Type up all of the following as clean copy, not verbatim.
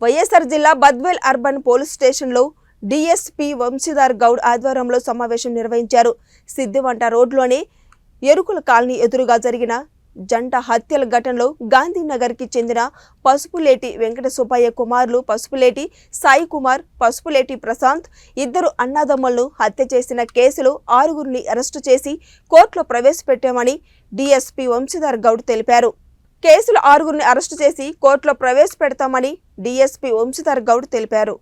వైఎస్ఆర్ జిల్లా Badvel urban police స్టేషన్లో DSP Vamshidhar Goud ఆధ్వర్యంలో సమావేశం నిర్వహించారు. సిద్దివంట రోడ్లోని ఎరుకుల కాలనీ ఎదురుగా జరిగిన జంట హత్యల ఘటనలో గాంధీనగర్కి చెందిన పసుపులేటి వెంకట సుబ్బయ్య కుమారులు పసుపులేటి సాయి కుమార్, పసుపులేటి ప్రశాంత్ ఇద్దరు అన్నదమ్ములను హత్య చేసిన కేసులో 6గురిని అరెస్టు చేసి కోర్టులో ప్రవేశపెట్టామని డీఎస్పీ వంశీధర్ గౌడ్ తెలిపారు. కేసులో 6గురిని అరెస్టు చేసి కోర్టులో ప్రవేశపెడతామని డీఎస్పీ వంశీధర్ గౌడ్ తెలిపారు.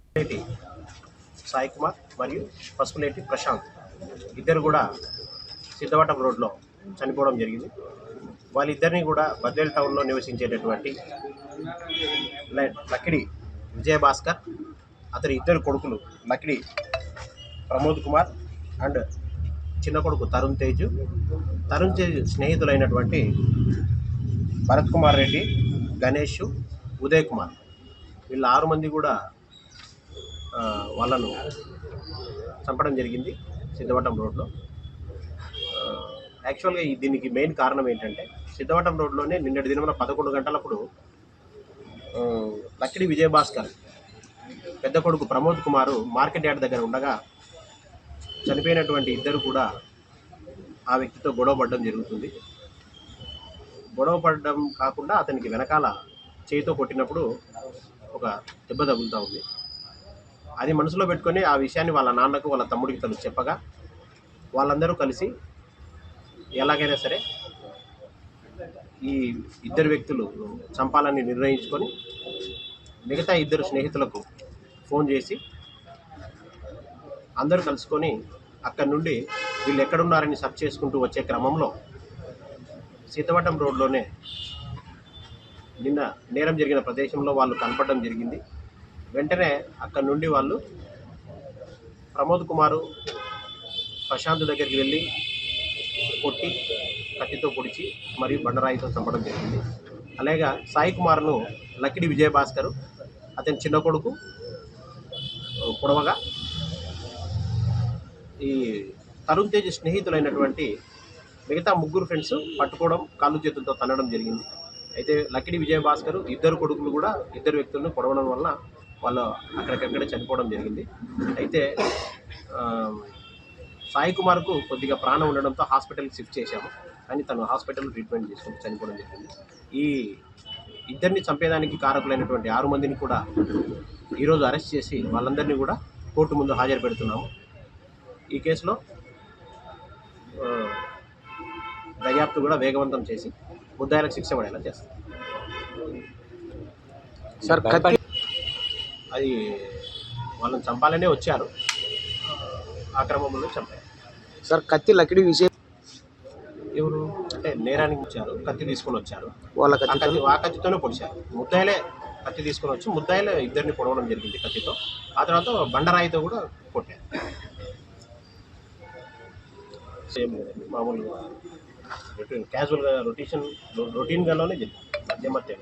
సాయి కుమార్ మరియు పసుపులేటి ప్రశాంత్ ఇద్దరు కూడా సిద్ధవటం రోడ్లో చనిపోవడం జరిగింది. వాళ్ళిద్దరిని కూడా బద్వేల్ టౌన్లో నివసించేటటువంటి లక్కిడి విజయభాస్కర్, అతని ఇద్దరు కొడుకులు లక్కిడి ప్రమోద్ కుమార్ అండ్ చిన్న కొడుకు తరుణ్ తేజ్ స్నేహితులైనటువంటి భరత్ కుమార్ రెడ్డి, గణేష్, ఉదయ్ కుమార్, వీళ్ళ 6 మంది కూడా వాళ్ళను చంపడం జరిగింది సిద్ధవటం రోడ్లో. యాక్చువల్గా దీనికి మెయిన్ కారణం ఏంటంటే సిద్ధవటం రోడ్లోనే నిన్నటి దినమున 11 గంటలప్పుడు లక్కిడి విజయభాస్కర్ పెద్ద కొడుకు ప్రమోద్ కుమారు మార్కెట్ యార్డ్ దగ్గర ఉండగా చనిపోయినటువంటి ఇద్దరు కూడా ఆ వ్యక్తితో గొడవ పడడం జరుగుతుంది. గొడవ పడడం కాకుండా అతనికి వెనకాల చేయితో కొట్టినప్పుడు ఒక దెబ్బ తగులుతూ ఉంది. అది మనసులో పెట్టుకొని ఆ విషయాన్ని వాళ్ళ నాన్నకు వాళ్ళ తమ్ముడికి చెప్పగా వాళ్ళందరూ కలిసి ఎలాగైనా సరే ఈ ఇద్దరు వ్యక్తులు చంపాలని నిర్ణయించుకొని మిగతా ఇద్దరు స్నేహితులకు ఫోన్ చేసి అందరూ కలుసుకొని అక్కడి నుండి వీళ్ళు ఎక్కడున్నారని సెర్చ్ చేసుకుంటూ వచ్చే క్రమంలో సీతవటం రోడ్లోనే నిన్న నేరం జరిగిన ప్రదేశంలో వాళ్ళు కనపడడం జరిగింది. వెంటనే అక్కడి నుండి వాళ్ళు ప్రమోద్ కుమారు ప్రశాంత్ దగ్గరికి వెళ్ళి కొట్టి కత్తితో పొడిచి మరియు బండరాయితో చంపడం జరిగింది. అలాగే సాయి కుమార్ను లక్కిడి విజయభాస్కర్ అతని చిన్న కొడుకు పొడవగా ఈ తరుణ్ తేజ్ స్నేహితులైనటువంటి మిగతా 3 ఫ్రెండ్స్ పట్టుకోవడం, కాళ్ళు చేతులతో తన్నడం జరిగింది. అయితే లక్కిడి విజయభాస్కర్ ఇద్దరు కొడుకులు కూడా ఇద్దరు వ్యక్తులను పొడవడం వల్ల వాళ్ళు అక్కడికక్కడే చనిపోవడం జరిగింది. అయితే సాయి కుమార్కు కొద్దిగా ప్రాణం ఉండడంతో హాస్పిటల్కి షిఫ్ట్ చేశాము, కానీ తను హాస్పిటల్లో ట్రీట్మెంట్ చేసుకుంటూ చనిపోవడం జరిగింది. ఈ ఇద్దరిని చంపేదానికి కారకులైనటువంటి 6 మందిని కూడా ఈరోజు అరెస్ట్ చేసి వాళ్ళందరినీ కూడా కోర్టు ముందు హాజరు పెడుతున్నాము. ఈ కేసులో దర్యాప్తు కూడా వేగవంతం చేసి ముద్దాయిలకు శిక్ష పడేలా చేస్తాం. సార్ అది వాళ్ళని చంపాలనే వచ్చారు, ఆ క్రమంలో చంపారు. సార్ కత్తి లక్కిడి విజయ్ ఎవరు అంటే నేరానికి వచ్చారు, కత్తి తీసుకొని వచ్చారు, వాళ్ళ ఆ కత్తితోనే పొడిచారు. ముద్దాయిలే కత్తి తీసుకొని వచ్చి ముద్దాయిలే ఇద్దరిని పొడవడం జరిగింది కత్తితో. ఆ తర్వాత బండరాయితో కూడా కొట్టారు. సేమ్ లేదండి, మామూలుగా క్యాజువల్గా రొటీన్గానే జరిగింది, మధ్య మధ్య.